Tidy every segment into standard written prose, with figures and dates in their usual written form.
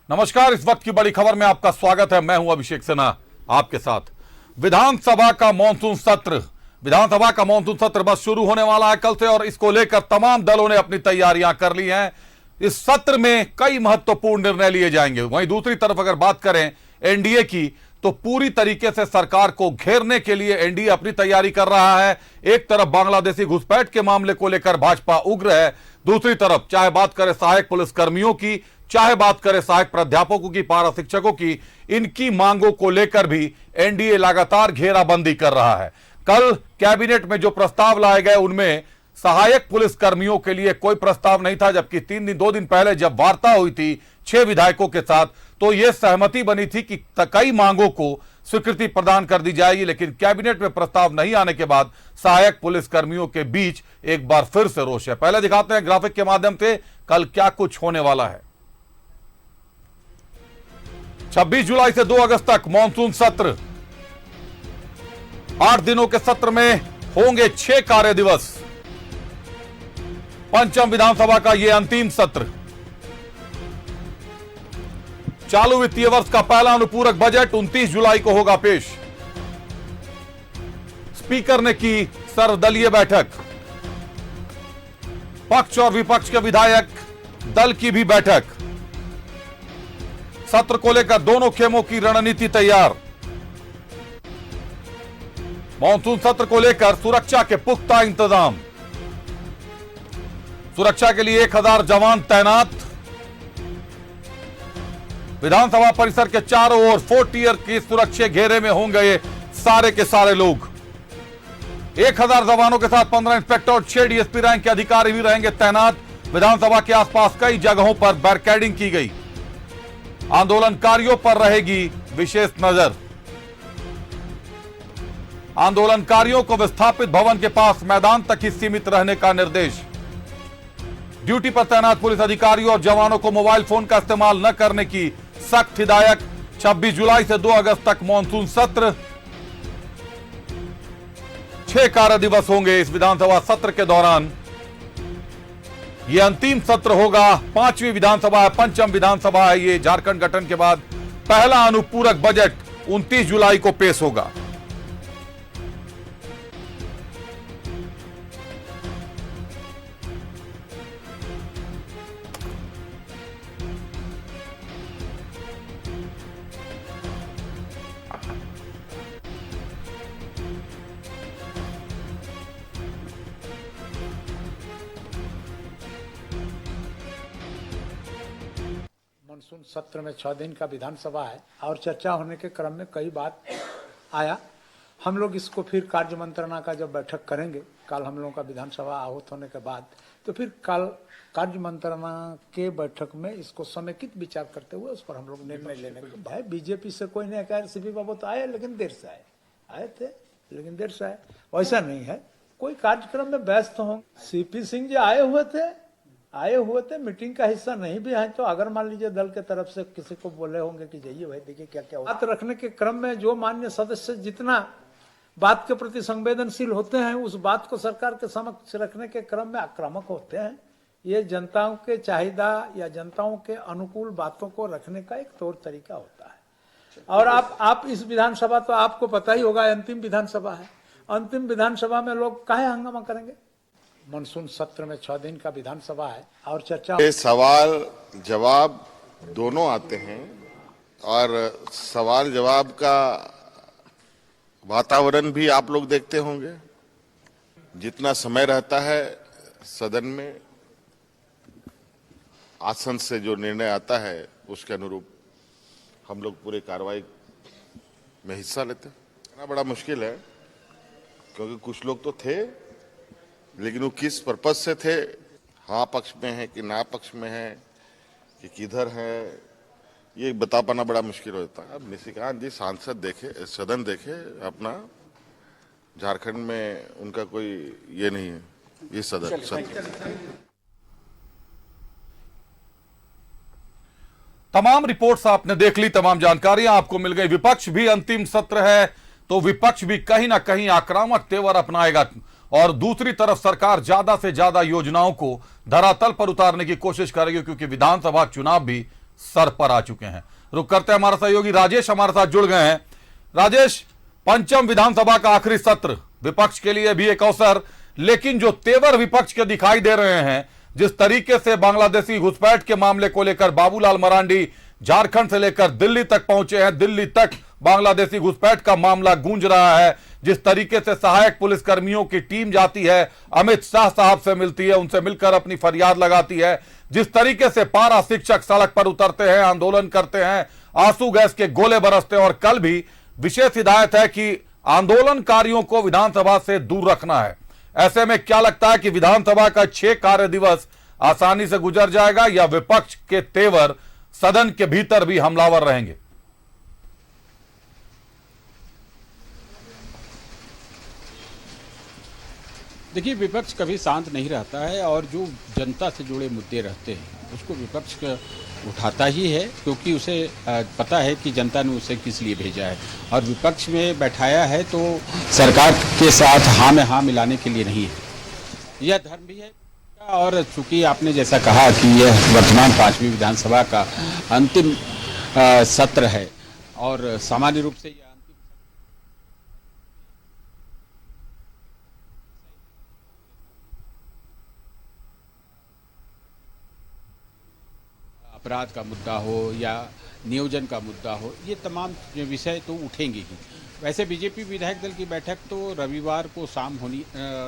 नमस्कार, इस वक्त की बड़ी खबर में आपका स्वागत है। मैं हूं अभिषेक सिन्हा आपके साथ। विधानसभा का मानसून सत्र बस शुरू होने वाला है कल से और इसको लेकर तमाम दलों ने अपनी तैयारियां कर ली हैं। इस सत्र में कई महत्वपूर्ण निर्णय लिए जाएंगे। वहीं दूसरी तरफ अगर बात करें एनडीए की, तो पूरी तरीके से सरकार को घेरने के लिए एनडीए अपनी तैयारी कर रहा है। एक तरफ बांग्लादेशी घुसपैठ के मामले को लेकर भाजपा उग्र है, दूसरी तरफ चाहे बात करें सहायक पुलिसकर्मियों की, चाहे बात करें सहायक प्राध्यापकों की, पारा शिक्षकों की, इनकी मांगों को लेकर भी एनडीए लगातार घेराबंदी कर रहा है। कल कैबिनेट में जो प्रस्ताव लाए गए उनमें सहायक पुलिसकर्मियों के लिए कोई प्रस्ताव नहीं था, जबकि 2 दिन पहले जब वार्ता हुई थी 6 विधायकों के साथ तो यह सहमति बनी थी कि कई मांगों को स्वीकृति प्रदान कर दी जाएगी। लेकिन कैबिनेट में प्रस्ताव नहीं आने के बाद सहायक पुलिसकर्मियों के बीच एक बार फिर से रोष है। पहले दिखाते हैं ग्राफिक के माध्यम से कल क्या कुछ होने वाला है। 26 जुलाई से 2 अगस्त तक मानसून सत्र, 8 दिनों के सत्र में होंगे 6 कार्य दिवस। पंचम विधानसभा का यह अंतिम सत्र। चालू वित्तीय वर्ष का पहला अनुपूरक बजट 29 जुलाई को होगा पेश। स्पीकर ने की सर्वदलीय बैठक। पक्ष और विपक्ष के विधायक दल की भी बैठक। सत्र को लेकर दोनों खेमों की रणनीति तैयार। मानसून सत्र को लेकर सुरक्षा के पुख्ता इंतजाम। सुरक्षा के लिए 1000 जवान तैनात। विधानसभा परिसर के चारों ओर 4 टियर की सुरक्षा घेरे में होंगे ये सारे के सारे लोग। 1000 जवानों के साथ 15 इंस्पेक्टर और 6 डीएसपी रैंक के अधिकारी भी रहेंगे तैनात। विधानसभा के आसपास कई जगहों पर बैरिकेडिंग की गई। आंदोलनकारियों पर रहेगी विशेष नजर। आंदोलनकारियों को विस्थापित भवन के पास मैदान तक ही सीमित रहने का निर्देश। ड्यूटी पर तैनात पुलिस अधिकारियों और जवानों को मोबाइल फोन का इस्तेमाल न करने की सख्त हिदायत। 26 जुलाई से 2 अगस्त तक मानसून सत्र, 6 कार्य दिवस होंगे इस विधानसभा सत्र के दौरान। यह अंतिम सत्र होगा। 5वीं विधानसभा है, पंचम विधानसभा है ये। झारखंड गठन के बाद पहला अनुपूरक बजट 29 जुलाई को पेश होगा। मानसून सत्र में 6 दिन का विधानसभा है और चर्चा होने के क्रम में कई बात आया। हम लोग इसको फिर कार्य मंत्रणा का जब बैठक करेंगे, कल हम लोगों का विधानसभा आहूत होने के बाद, तो फिर कल कार्य मंत्रणा के बैठक में इसको समेकित विचार करते हुए उस पर हम लोग निर्णय लेने को भाई। बीजेपी से कोई नहीं कहा, सीपी बाबू तो आए लेकिन देर से आए थे लेकिन देर से आए। वैसा नहीं है, कोई कार्यक्रम में व्यस्त हों। सीपी सिंह जी आए हुए थे, मीटिंग का हिस्सा नहीं भी है। तो अगर मान लीजिए दल के तरफ से किसी को बोले होंगे कि जाइए भाई देखिए क्या क्या बात रखने के क्रम में जो मान्य सदस्य जितना बात के प्रति संवेदनशील होते हैं, उस बात को सरकार के समक्ष रखने के क्रम में आक्रामक होते हैं। ये जनताओं के चाहिदा या जनताओं के अनुकूल बातों को रखने का एक तौर तरीका होता है। और आप इस विधानसभा तो आपको पता ही होगा अंतिम विधानसभा है। अंतिम विधानसभा में लोग काहे हंगामा करेंगे। मानसून सत्र में 6 दिन का विधानसभा है और चर्चा। सवाल जवाब दोनों आते हैं और सवाल जवाब का वातावरण भी आप लोग देखते होंगे। जितना समय रहता है सदन में, आसन से जो निर्णय आता है उसके अनुरूप हम लोग पूरे कार्रवाई में हिस्सा लेते हैं। बड़ा मुश्किल है क्योंकि कुछ लोग तो थे, लेकिन वो किस पर्पज से थे, हाँ पक्ष में है कि ना पक्ष में है कि किधर है, ये बता पाना बड़ा मुश्किल होता है। अब निशिकांत जी सांसद देखे, सदन देखे अपना, झारखंड में उनका कोई ये नहीं है, ये सदन। तमाम रिपोर्ट्स आपने देख ली, तमाम जानकारियां आपको मिल गई। विपक्ष भी अंतिम सत्र है तो विपक्ष भी कहीं ना कहीं आक्रामक तेवर अपनाएगा और दूसरी तरफ सरकार ज्यादा से ज्यादा योजनाओं को धरातल पर उतारने की कोशिश करेगी, क्योंकि विधानसभा चुनाव भी सर पर आ चुके हैं। रुक करते हैं, हमारा सहयोगी राजेश हमारे साथ जुड़ गए हैं। राजेश, पंचम विधानसभा का आखिरी सत्र, विपक्ष के लिए भी एक अवसर, लेकिन जो तेवर विपक्ष के दिखाई दे रहे हैं, जिस तरीके से बांग्लादेशी घुसपैठ के मामले को लेकर बाबूलाल मरांडी झारखंड से लेकर दिल्ली तक पहुंचे हैं, दिल्ली तक बांग्लादेशी घुसपैठ का मामला गूंज रहा है, जिस तरीके से सहायक पुलिसकर्मियों की टीम जाती है, अमित शाह साहब से मिलती है, उनसे मिलकर अपनी फरियाद लगाती है, जिस तरीके से पारा शिक्षक सड़क पर उतरते हैं, आंदोलन करते हैं, आंसू गैस के गोले बरसते हैं, और कल भी विशेष हिदायत है कि आंदोलनकारियों को विधानसभा से दूर रखना है। ऐसे में क्या लगता है कि विधानसभा का 6 कार्य दिवस आसानी से गुजर जाएगा, या विपक्ष के तेवर सदन के भीतर भी हमलावर रहेंगे? देखिए, विपक्ष कभी शांत नहीं रहता है और जो जनता से जुड़े मुद्दे रहते हैं उसको विपक्ष उठाता ही है, क्योंकि उसे पता है कि जनता ने उसे किस लिए भेजा है और विपक्ष में बैठाया है तो सरकार के साथ हाँ में हाँ मिलाने के लिए नहीं है। यह धर्म भी है, और चूंकि आपने जैसा कहा कि यह वर्तमान 5वीं विधानसभा का अंतिम सत्र है और सामान्य रूप से अपराध का मुद्दा हो या नियोजन का मुद्दा हो, ये तमाम विषय तो उठेंगे ही। वैसे बीजेपी विधायक दल की बैठक तो रविवार को शाम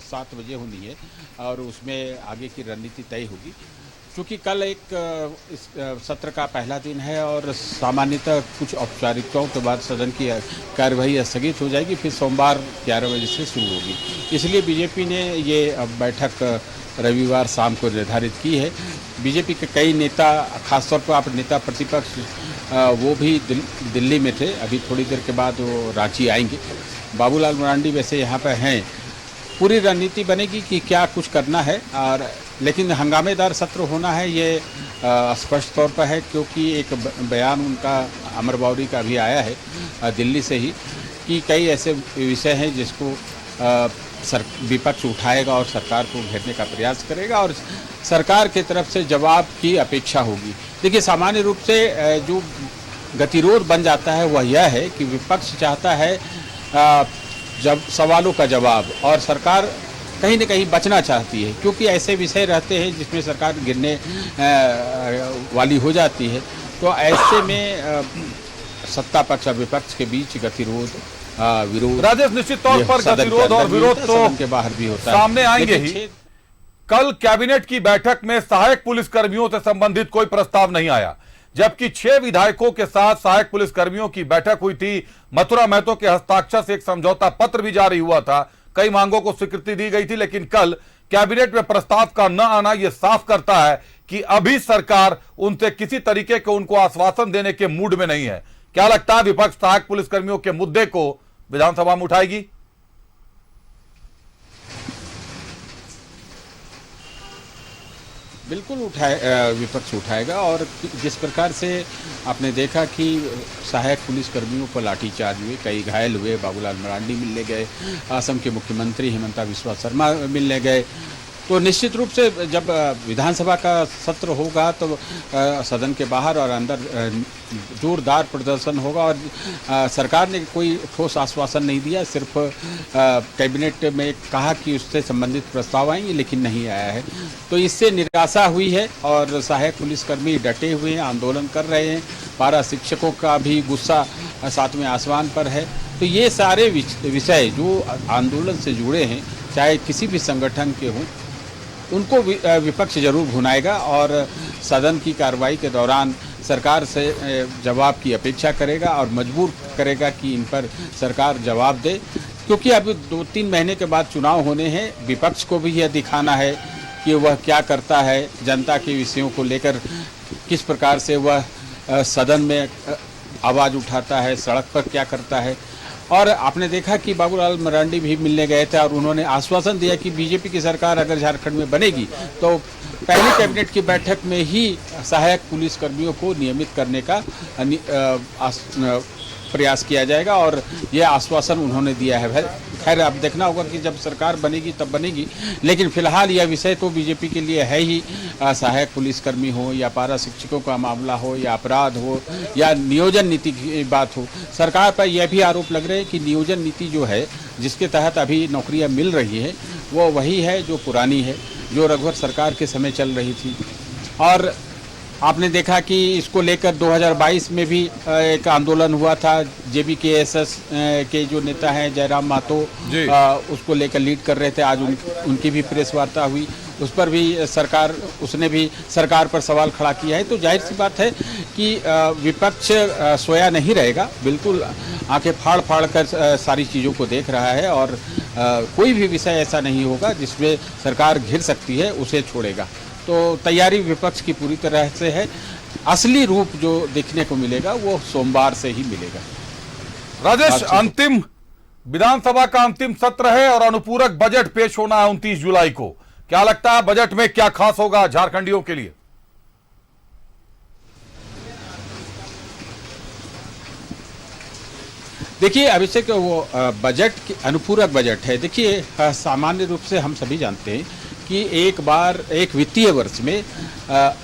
7 बजे होनी है और उसमें आगे की रणनीति तय होगी। क्योंकि कल एक इस सत्र का पहला दिन है और सामान्यतः कुछ औपचारिकताओं के बाद सदन की कार्यवाही स्थगित हो जाएगी, फिर सोमवार 11 बजे से शुरू होगी। इसलिए बीजेपी ने ये बैठक रविवार शाम को निर्धारित की है। बीजेपी के कई नेता, खासतौर पर आप नेता प्रतिपक्ष, वो भी दिल्ली में थे, अभी थोड़ी देर के बाद वो रांची आएंगे। बाबूलाल मरांडी वैसे यहाँ पर हैं। पूरी रणनीति बनेगी कि क्या कुछ करना है, और लेकिन हंगामेदार सत्र होना है ये स्पष्ट तौर पर है, क्योंकि एक बयान उनका अमर बावरी का भी आया है दिल्ली से ही कि कई ऐसे विषय हैं जिसको विपक्ष उठाएगा और सरकार को घेरने का प्रयास करेगा और सरकार की तरफ से जवाब की अपेक्षा होगी। देखिए, सामान्य रूप से जो गतिरोध बन जाता है वह यह है कि विपक्ष चाहता है जब सवालों का जवाब, और सरकार कहीं न कहीं बचना चाहती है, क्योंकि ऐसे विषय रहते हैं जिसमें सरकार गिरने वाली हो जाती है। तो ऐसे में सत्ता पक्ष और विपक्ष के बीच गतिरोध, विरोध, राजेश, निश्चित तौर पर गतिरोध और विरोध तो के बाहर भी होता सामने आएंगे ही। कल कैबिनेट की बैठक में सहायक पुलिसकर्मियों से संबंधित कोई प्रस्ताव नहीं आया, जबकि 6 विधायकों के साथ सहायक पुलिसकर्मियों की बैठक हुई थी। मथुरा महतो के हस्ताक्षर से एक समझौता पत्र भी जारी हुआ था, कई मांगों को स्वीकृति दी गई थी, लेकिन कल कैबिनेट में प्रस्ताव का न आना यह साफ करता है कि अभी सरकार उनसे किसी तरीके के उनको आश्वासन देने के मूड में नहीं है। क्या लगता है, विपक्ष सहायक पुलिसकर्मियों के मुद्दे को विधानसभा में उठाएगी? बिल्कुल विपक्ष उठाएगा, और जिस प्रकार से आपने देखा कि सहायक पुलिसकर्मियों पर लाठीचार्ज हुए, कई घायल हुए, बाबूलाल मरांडी मिलने गए, असम के मुख्यमंत्री हिमंता बिस्वा शर्मा मिलने गए, तो निश्चित रूप से जब विधानसभा का सत्र होगा तो सदन के बाहर और अंदर जोरदार प्रदर्शन होगा। और सरकार ने कोई ठोस आश्वासन नहीं दिया, सिर्फ कैबिनेट में कहा कि उससे संबंधित प्रस्ताव आएंगे, लेकिन नहीं आया है। तो इससे निराशा हुई है और सहायक पुलिसकर्मी डटे हुए हैं, आंदोलन कर रहे हैं। पारा शिक्षकों का भी गुस्सा 7वें आसमान पर है। तो ये सारे विषय जो आंदोलन से जुड़े हैं, चाहे किसी भी संगठन के हों, उनको विपक्ष जरूर भुनाएगा और सदन की कार्रवाई के दौरान सरकार से जवाब की अपेक्षा करेगा और मजबूर करेगा कि इन पर सरकार जवाब दे। क्योंकि अभी 2-3 महीने के बाद चुनाव होने हैं, विपक्ष को भी यह दिखाना है कि वह क्या करता है, जनता के विषयों को लेकर किस प्रकार से वह सदन में आवाज़ उठाता है, सड़क पर क्या करता है। और आपने देखा कि बाबूलाल मरांडी भी मिलने गए थे और उन्होंने आश्वासन दिया कि बीजेपी की सरकार अगर झारखंड में बनेगी तो पहली कैबिनेट की बैठक में ही सहायक पुलिसकर्मियों को नियमित करने का प्रयास किया जाएगा, और यह आश्वासन उन्होंने दिया है। खैर अब देखना होगा कि जब सरकार बनेगी तब बनेगी, लेकिन फिलहाल यह विषय तो बीजेपी के लिए है ही। सहायक पुलिसकर्मी हो या पारा शिक्षकों का मामला हो या अपराध हो या नियोजन नीति की बात हो, सरकार पर यह भी आरोप लग रहे हैं कि नियोजन नीति जो है जिसके तहत अभी नौकरियां मिल रही है वो वही है जो पुरानी है, जो रघुवर सरकार के समय चल रही थी। और आपने देखा कि इसको लेकर 2022 में भी एक आंदोलन हुआ था। JBKSS के जो नेता हैं जयराम महतो उसको लेकर लीड कर रहे थे। आज उनकी भी प्रेस वार्ता हुई, उस पर भी उसने भी सरकार पर सवाल खड़ा किया है। तो जाहिर सी बात है कि विपक्ष सोया नहीं रहेगा, बिल्कुल आंखें फाड़ फाड़ कर सारी चीज़ों को देख रहा है और कोई भी विषय ऐसा नहीं होगा जिसमें सरकार घिर सकती है उसे छोड़ेगा। तो तैयारी विपक्ष की पूरी तरह से है। असली रूप जो देखने को मिलेगा वो सोमवार से ही मिलेगा। राजेश, अंतिम विधानसभा का अंतिम सत्र है और अनुपूरक बजट पेश होना है 29 जुलाई को। क्या लगता है बजट में क्या खास होगा झारखंडियों के लिए? देखिए अभिषेक, वो बजट अनुपूरक बजट है। देखिए सामान्य रूप से हम सभी जानते हैं कि एक वित्तीय वर्ष में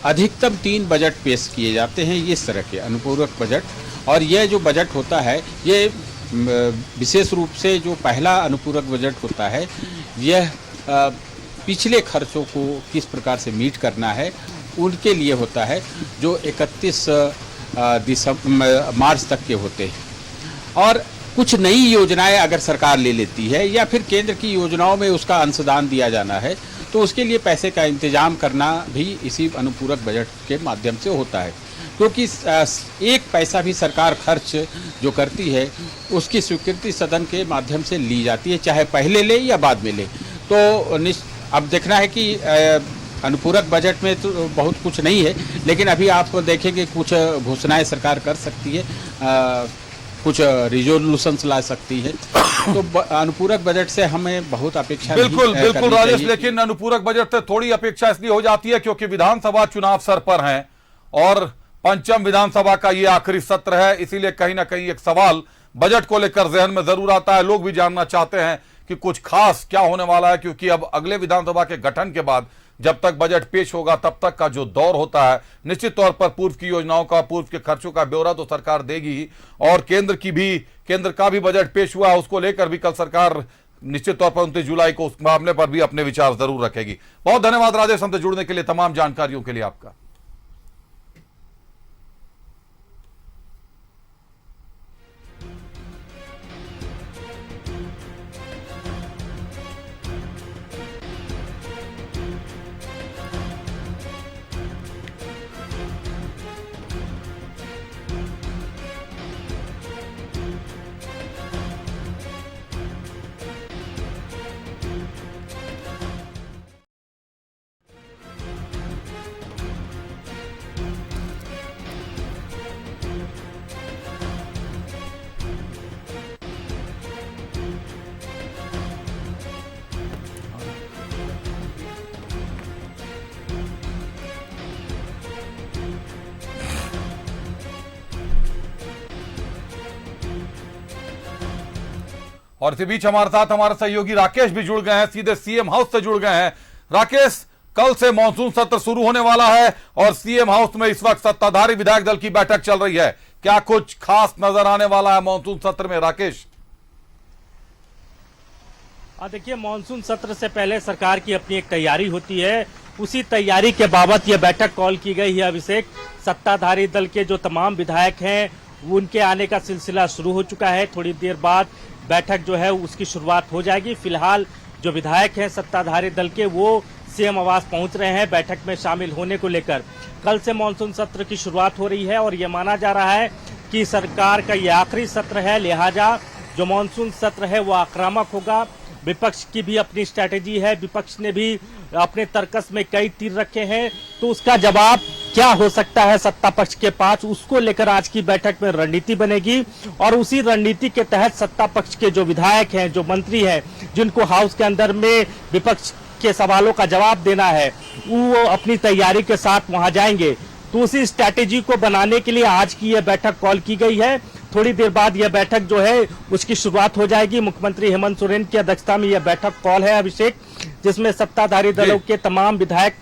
अधिकतम 3 बजट पेश किए जाते हैं, इस तरह के अनुपूरक बजट। और यह जो बजट होता है ये विशेष रूप से जो पहला अनुपूरक बजट होता है यह पिछले खर्चों को किस प्रकार से मीट करना है उनके लिए होता है, जो 31 मार्च तक के होते हैं। और कुछ नई योजनाएं अगर सरकार ले लेती है या फिर केंद्र की योजनाओं में उसका अंशदान दिया जाना है तो उसके लिए पैसे का इंतजाम करना भी इसी अनुपूरक बजट के माध्यम से होता है। क्योंकि एक पैसा भी सरकार खर्च जो करती है उसकी स्वीकृति सदन के माध्यम से ली जाती है, चाहे पहले ले या बाद में ले। तो अब देखना है कि अनुपूरक बजट में तो बहुत कुछ नहीं है, लेकिन अभी आप देखेंगे कुछ घोषणाएं सरकार कर सकती है, कुछ रिजोल्यूशंस ला सकती है। तो अनुपूरक बजट से हमें बहुत अपेक्षा बिल्कुल राजेश, लेकिन अनुपूरक बजट से थोड़ी अपेक्षा इसलिए हो जाती है क्योंकि विधानसभा चुनाव सर पर हैं और पंचम विधानसभा का ये आखिरी सत्र है। इसीलिए कहीं ना कहीं एक सवाल बजट को लेकर जहन में जरूर आता है। लोग भी जानना चाहते हैं कि कुछ खास क्या होने वाला है, क्योंकि अब अगले विधानसभा के गठन के बाद जब तक बजट पेश होगा तब तक का जो दौर होता है, निश्चित तौर पर पूर्व की योजनाओं का, पूर्व के खर्चों का ब्यौरा तो सरकार देगी ही। और केंद्र का भी बजट पेश हुआ, उसको लेकर भी कल सरकार निश्चित तौर पर 29 जुलाई को उस मामले पर भी अपने विचार जरूर रखेगी। बहुत धन्यवाद राजेश, हमसे जुड़ने के लिए, तमाम जानकारियों के लिए आपका। और इसी बीच हमारे साथ हमारे सहयोगी राकेश भी जुड़ गए हैं, सीधे सीएम हाउस से जुड़ गए हैं। राकेश, कल से मॉनसून सत्र शुरू होने वाला है और सीएम हाउस में इस वक्त सत्ताधारी विधायक दल की बैठक चल रही है। क्या कुछ खास नजर आने वाला है मॉनसून सत्र में राकेश? देखिए, मॉनसून सत्र से पहले सरकार की अपनी एक तैयारी होती है, उसी तैयारी के बाबत यह बैठक कॉल की गई है। अभिषेक, सत्ताधारी दल के जो तमाम विधायक हैं उनके आने का सिलसिला शुरू हो चुका है। थोड़ी देर बाद बैठक जो है उसकी शुरुआत हो जाएगी। फिलहाल जो विधायक हैं सत्ताधारी दल के वो सीएम आवास पहुंच रहे हैं बैठक में शामिल होने को लेकर। कल से मॉनसून सत्र की शुरुआत हो रही है और ये माना जा रहा है कि सरकार का ये आखिरी सत्र है, लिहाजा जो मॉनसून सत्र है वो आक्रामक होगा। विपक्ष की भी अपनी स्ट्रैटेजी है, विपक्ष ने भी अपने तर्कस में कई तीर रखे हैं, तो उसका जवाब क्या हो सकता है सत्ता पक्ष के पास, उसको लेकर आज की बैठक में रणनीति बनेगी। और उसी रणनीति के तहत सत्ता पक्ष के जो विधायक हैं, जो मंत्री हैं, जिनको हाउस के अंदर में विपक्ष के सवालों का जवाब देना है, वो अपनी तैयारी के साथ वहां जाएंगे। तो उसी स्ट्रैटेजी को बनाने के लिए आज की यह बैठक कॉल की गई है। थोड़ी देर बाद यह बैठक जो है उसकी शुरुआत हो जाएगी। मुख्यमंत्री हेमंत सोरेन की अध्यक्षता में यह बैठक कॉल है अभिषेक, जिसमें सत्ताधारी दलों के तमाम विधायक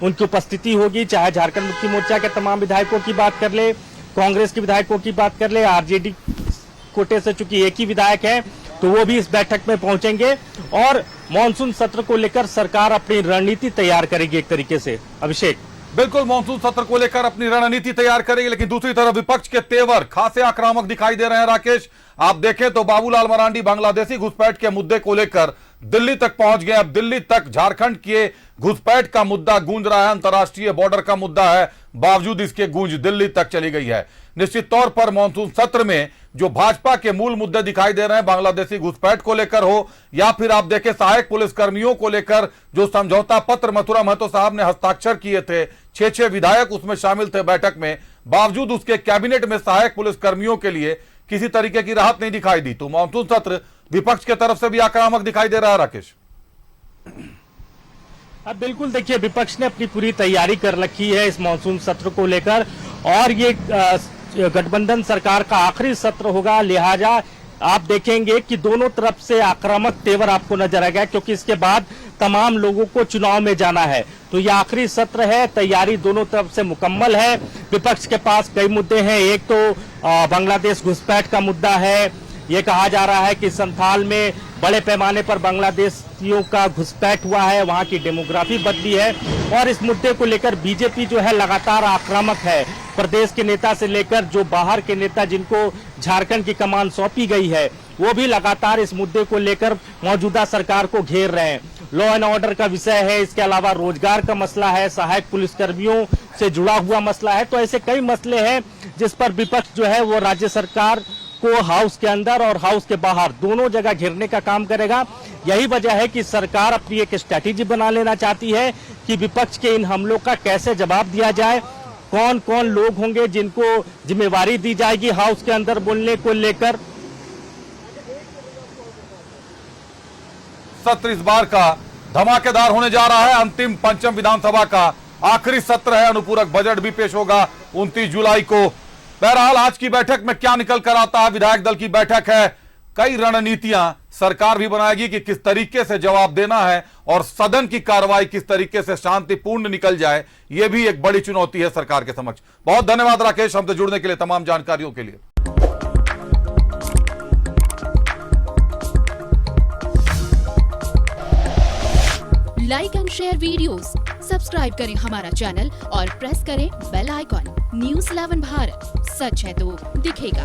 उनकी उपस्थिति होगी। चाहे झारखंड मुक्ति मोर्चा के तमाम विधायकों की बात कर ले, कांग्रेस के विधायकों की बात कर ले, आरजेडी कोटे से चूंकि एक ही विधायक है तो वो भी इस बैठक में पहुंचेंगे और मानसून सत्र को लेकर सरकार अपनी रणनीति तैयार करेगी एक तरीके से। अभिषेक, बिल्कुल मानसून सत्र को लेकर अपनी रणनीति तैयार करेगी, लेकिन दूसरी तरफ विपक्ष के तेवर खासे आक्रामक दिखाई दे रहे हैं। राकेश, आप देखें तो बाबूलाल मरांडी बांग्लादेशी घुसपैठ के मुद्दे को लेकर दिल्ली तक पहुंच गए। अब दिल्ली तक झारखंड के घुसपैठ का मुद्दा गूंज रहा है, अंतर्राष्ट्रीय बॉर्डर का मुद्दा है, बावजूद इसके गूंज दिल्ली तक चली गई है। निश्चित तौर पर मानसून सत्र में जो भाजपा के मूल मुद्दे दिखाई दे रहे हैं, बांग्लादेशी घुसपैठ को लेकर हो या फिर आप देखें सहायक पुलिसकर्मियों को लेकर जो समझौता पत्र मथुरा महतो साहब ने हस्ताक्षर किए थे, 6 विधायक उसमें शामिल थे बैठक में, बावजूद उसके कैबिनेट में सहायक पुलिसकर्मियों के लिए किसी तरीके की राहत नहीं दिखाई दी। तो मानसून सत्र विपक्ष के तरफ से भी आक्रामक दिखाई दे रहा है। राकेश, अब बिल्कुल देखिए, विपक्ष ने अपनी पूरी तैयारी कर रखी है इस मानसून सत्र को लेकर और ये गठबंधन सरकार का आखिरी सत्र होगा, लिहाजा आप देखेंगे कि दोनों तरफ से आक्रामक तेवर आपको नजर आएगा, क्योंकि इसके बाद तमाम लोगों को चुनाव में जाना है। तो ये आखिरी सत्र है, तैयारी दोनों तरफ से मुकम्मल है। विपक्ष के पास कई मुद्दे हैं, एक तो बांग्लादेश घुसपैठ का मुद्दा है। ये कहा जा रहा है कि संथाल में बड़े पैमाने पर बांग्लादेशियों का घुसपैठ हुआ है, वहां की डेमोग्राफी बदली है और इस मुद्दे को लेकर बीजेपी जो है लगातार आक्रामक है। प्रदेश के नेता से लेकर जो बाहर के नेता जिनको झारखंड की कमान सौंपी गई है, वो भी लगातार इस मुद्दे को लेकर मौजूदा सरकार को घेर रहे हैं। लॉ एंड ऑर्डर का विषय है, इसके अलावा रोजगार का मसला है, सहायक पुलिसकर्मियों से जुड़ा हुआ मसला है। तो ऐसे कई मसले हैं जिस पर विपक्ष जो है वो राज्य सरकार को हाउस के अंदर और हाउस के बाहर दोनों जगह घेरने का काम करेगा। यही वजह है कि सरकार अपनी एक स्ट्रैटेजी बना लेना चाहती है कि विपक्ष के इन हमलों का कैसे जवाब दिया जाए, कौन कौन लोग होंगे जिनको जिम्मेवारी दी जाएगी हाउस के अंदर बोलने को लेकर। सत्र इस बार का धमाकेदार होने जा रहा है। अंतिम पंचम विधानसभा का आखिरी सत्र है, अनुपूरक बजट भी पेश होगा 29 जुलाई को। बहरहाल आज की बैठक में क्या निकल कर आता है, विधायक दल की बैठक है, कई रणनीतियां सरकार भी बनाएगी कि किस तरीके से जवाब देना है और सदन की कार्रवाई किस तरीके से शांतिपूर्ण निकल जाए, यह भी एक बड़ी चुनौती है सरकार के समक्ष। बहुत धन्यवाद राकेश, हमसे जुड़ने के लिए, तमाम जानकारियों के लिए। Like and share videos, subscribe करें हमारा चैनल और प्रेस करें बेल आइकॉन। न्यूज़ 11 भारत, सच है तो दिखेगा।